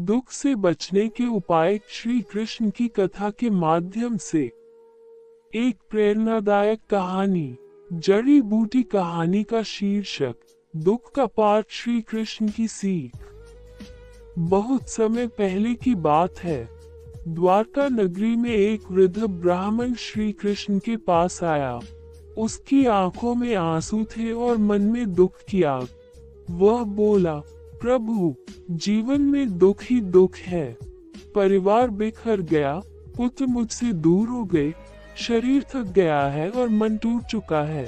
दुख से बचने के उपाय श्री कृष्ण की कथा के माध्यम से। एक प्रेरणादायक कहानी। जड़ी बूटी कहानी का शीर्षक दुख का पाठ श्री कृष्ण की सीख। बहुत समय पहले की बात है। द्वारका नगरी में एक वृद्ध ब्राह्मण श्री कृष्ण के पास आया। उसकी आंखों में आंसू थे और मन में दुख की आग। वह बोला, प्रभु, जीवन में दुख ही दुख है। परिवार बिखर गया, पुत्र मुझसे दूर हो गए, शरीर थक गया है और मन टूट चुका है।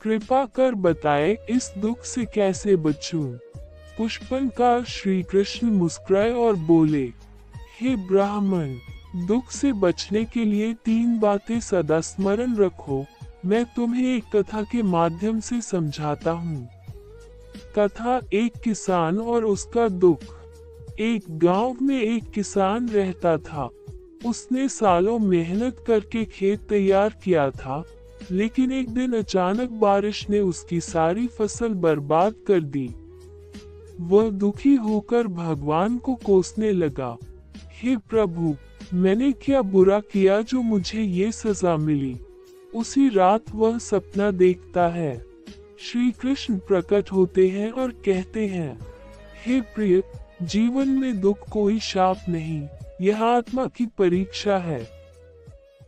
कृपा कर बताए इस दुख से कैसे बचूं? पुष्पनकार श्री कृष्ण मुस्कुराए और बोले, हे ब्राह्मण, दुख से बचने के लिए 3 बातें सदा स्मरण रखो। मैं तुम्हें एक कथा के माध्यम से समझाता हूँ। कथा एक किसान और उसका दुख। एक गांव में एक किसान रहता था। उसने सालों मेहनत करके खेत तैयार किया था, लेकिन एक दिन अचानक बारिश ने उसकी सारी फसल बर्बाद कर दी। वह दुखी होकर भगवान को कोसने लगा, हे प्रभु, मैंने क्या बुरा किया जो मुझे ये सजा मिली? उसी रात वह सपना देखता है। श्री कृष्ण प्रकट होते हैं और कहते हैं, हे प्रिय, जीवन में दुख कोई शाप नहीं, यह आत्मा की परीक्षा है।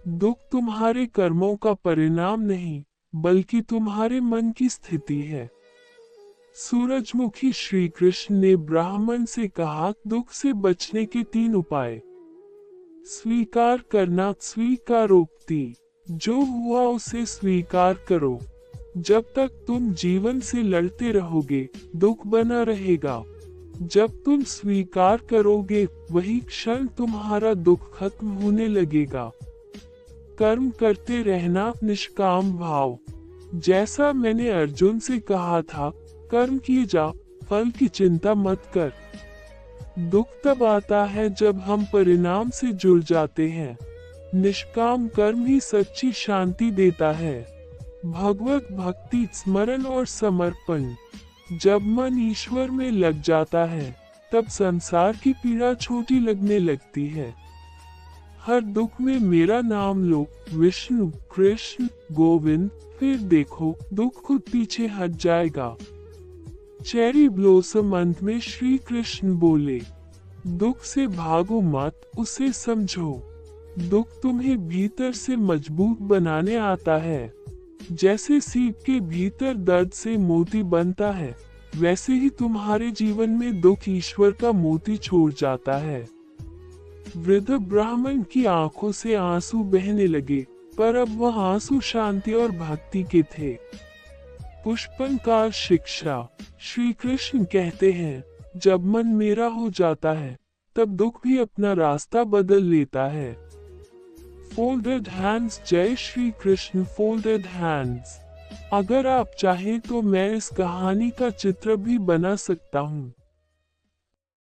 दुख तुम्हारे कर्मों का परिणाम नहीं, बल्कि तुम्हारे मन की स्थिति है। सूरजमुखी श्री कृष्ण ने ब्राह्मण से कहा, दुख से बचने के 3 उपाय। स्वीकार करना, स्वीकारोक्ति। जो हुआ उसे स्वीकार करो। जब तक तुम जीवन से लड़ते रहोगे, दुख बना रहेगा। जब तुम स्वीकार करोगे, वही क्षण तुम्हारा दुख खत्म होने लगेगा। कर्म करते रहना, निष्काम भाव। जैसा मैंने अर्जुन से कहा था, कर्म किए जा, फल की चिंता मत कर। दुख तब आता है जब हम परिणाम से जुड़ जाते हैं। निष्काम कर्म ही सच्ची शांति देता है। भगवत भक्ति, स्मरण और समर्पण। जब मन ईश्वर में लग जाता है, तब संसार की पीड़ा छोटी लगने लगती है। हर दुख में मेरा नाम लो, विष्णु, कृष्ण, गोविंद, फिर देखो दुख खुद पीछे हट जाएगा। चेरी ब्लॉसम अंत में श्री कृष्ण बोले, दुख से भागो मत, उसे समझो। दुख तुम्हें भीतर से मजबूत बनाने आता है। जैसे सीप के भीतर दर्द से मोती बनता है, वैसे ही तुम्हारे जीवन में दुख ईश्वर का मोती छोड़ जाता है। वृद्ध ब्राह्मण की आंखों से आंसू बहने लगे, पर अब वह आंसू शांति और भक्ति के थे। पुष्पनकार शिक्षा। श्री कृष्ण कहते हैं, जब मन मेरा हो जाता है, तब दुख भी अपना रास्ता बदल लेता है। Folded hands. जय श्री कृष्ण। Folded hands. अगर आप चाहें तो मैं इस कहानी का चित्र भी बना सकता हूँ।